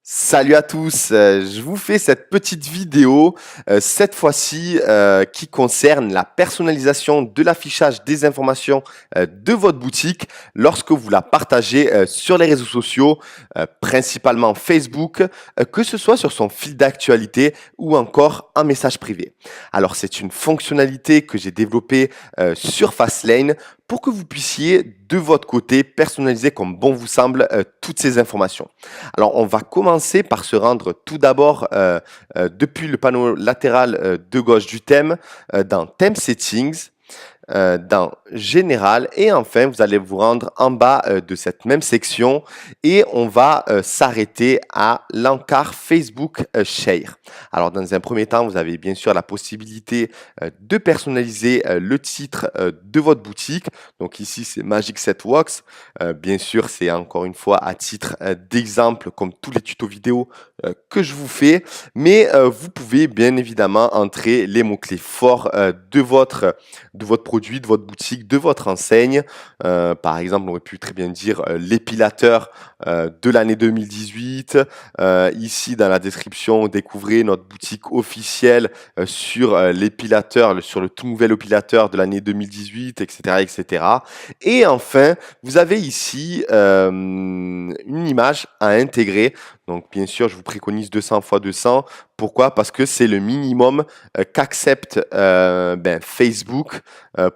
Salut à tous, je vous fais cette petite vidéo, cette fois-ci qui concerne la personnalisation de l'affichage des informations de votre boutique lorsque vous la partagez sur les réseaux sociaux, principalement Facebook, que ce soit sur son fil d'actualité ou encore un message privé. Alors c'est une fonctionnalité que j'ai développée sur Fastlane pour que vous puissiez de votre côté personnaliser comme bon vous semble toutes ces informations. Alors, on va commencer par se rendre tout d'abord depuis le panneau latéral de gauche du thème dans Theme Settings, dans Général et enfin vous allez vous rendre en bas de cette même section et on va s'arrêter à l'encart Facebook Share. Alors dans un premier temps vous avez bien sûr la possibilité de personnaliser le titre de votre boutique. Donc ici c'est Magic Set Works. Bien sûr c'est encore une fois à titre d'exemple comme tous les tutos vidéo que je vous fais, mais vous pouvez bien évidemment entrer les mots-clés forts de votre produit, de votre boutique, de votre enseigne. Par exemple, on aurait pu très bien dire l'épilateur de l'année 2018. Ici, dans la description, découvrez notre boutique officielle sur l'épilateur, sur le tout nouvel épilateur de l'année 2018, etc., etc. Et enfin, vous avez ici une image à intégrer. Donc, bien sûr, je vous préconise 200 x 200. Pourquoi? Parce que c'est le minimum qu'accepte Facebook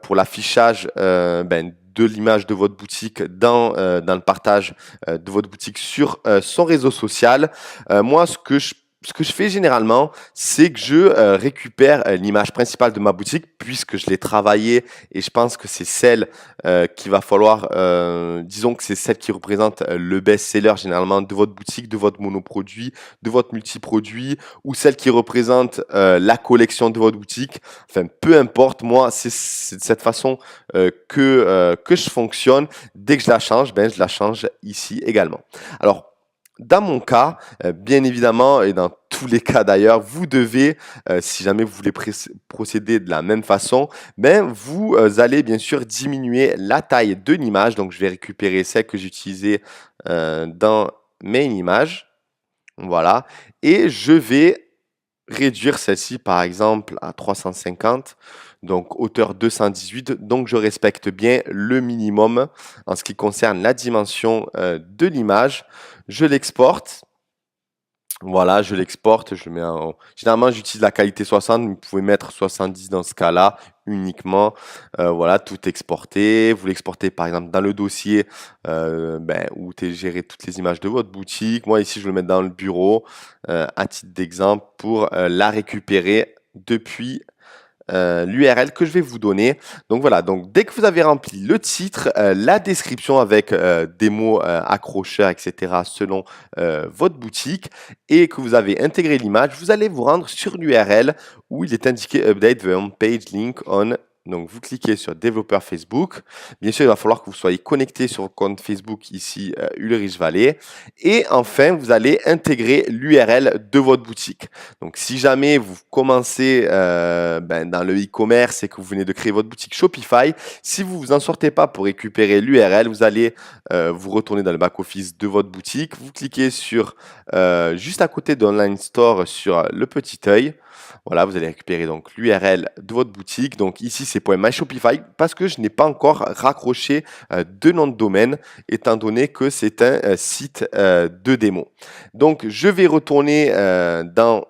pour l'affichage de l'image de votre boutique dans le partage de votre boutique sur son réseau social. Moi, ce que je fais généralement, c'est que je récupère l'image principale de ma boutique puisque je l'ai travaillée et je pense que c'est celle qu'il va falloir, disons que c'est celle qui représente le best-seller généralement de votre boutique, de votre monoproduit, de votre multiproduit ou celle qui représente la collection de votre boutique. Enfin, peu importe, moi, c'est de cette façon que je fonctionne. Dès que je la change, je la change ici également. Alors, dans mon cas, bien évidemment, et dans tous les cas d'ailleurs, vous devez, si jamais vous voulez procéder de la même façon, vous allez bien sûr diminuer la taille de l'image. Donc, je vais récupérer celle que j'utilisais dans mes images. Voilà. Et je vais réduire celle-ci, par exemple, à 350. Donc, hauteur 218. Donc, je respecte bien le minimum en ce qui concerne la dimension de l'image. Je l'exporte. Voilà, je l'exporte, je mets généralement, j'utilise la qualité 60, mais vous pouvez mettre 70 dans ce cas-là uniquement. Voilà, tout exporté. Vous l'exportez par exemple dans le dossier où vous gérez toutes les images de votre boutique. Moi, ici, je vais le mettre dans le bureau à titre d'exemple pour la récupérer depuis l'URL que je vais vous donner. Donc voilà, donc dès que vous avez rempli le titre, la description avec des mots accrocheurs, etc. selon votre boutique et que vous avez intégré l'image, vous allez vous rendre sur l'URL où il est indiqué Update the homepage link on. Donc, vous cliquez sur développeur Facebook. Bien sûr, il va falloir que vous soyez connecté sur le compte Facebook ici, Ulrich Vallée. Et enfin, vous allez intégrer l'URL de votre boutique. Donc, si jamais vous commencez dans le e-commerce et que vous venez de créer votre boutique Shopify, si vous vous en sortez pas pour récupérer l'URL, vous allez vous retourner dans le back-office de votre boutique. Vous cliquez sur juste à côté d'Online Store sur le petit œil. Voilà, vous allez récupérer donc l'URL de votre boutique. Donc ici, c'est .myshopify parce que je n'ai pas encore raccroché de nom de domaine étant donné que c'est un site de démo. Donc, je vais retourner dans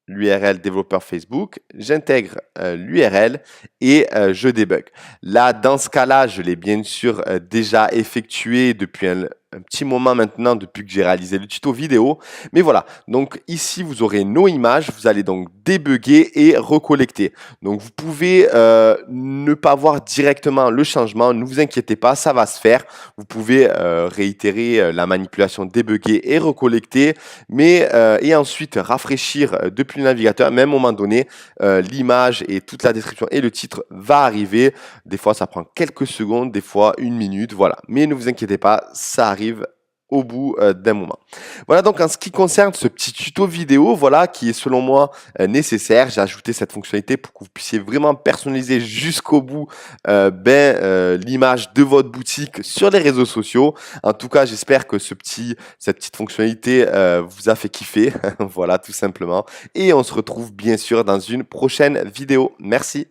l'URL développeur Facebook, j'intègre l'URL et je débug. Là, dans ce cas-là, je l'ai bien sûr déjà effectué depuis un petit moment maintenant, depuis que j'ai réalisé le tuto vidéo. Mais voilà, donc ici, vous aurez nos images. Vous allez donc débugger et recollecter. Donc, vous pouvez ne pas voir directement le changement. Ne vous inquiétez pas, ça va se faire. Vous pouvez réitérer la manipulation débugger et recollecter, mais et ensuite rafraîchir depuis le navigateur. Mais à un moment donné, l'image et toute la description et le titre va arriver. Des fois, ça prend quelques secondes, des fois une minute. Voilà. Mais ne vous inquiétez pas, ça arrive au bout d'un moment. Voilà donc en ce qui concerne ce petit tuto vidéo, voilà, qui est selon moi nécessaire. J'ai ajouté cette fonctionnalité pour que vous puissiez vraiment personnaliser jusqu'au bout l'image de votre boutique sur les réseaux sociaux. En tout cas, j'espère que cette petite fonctionnalité vous a fait kiffer. Voilà, tout simplement. Et on se retrouve bien sûr dans une prochaine vidéo. Merci.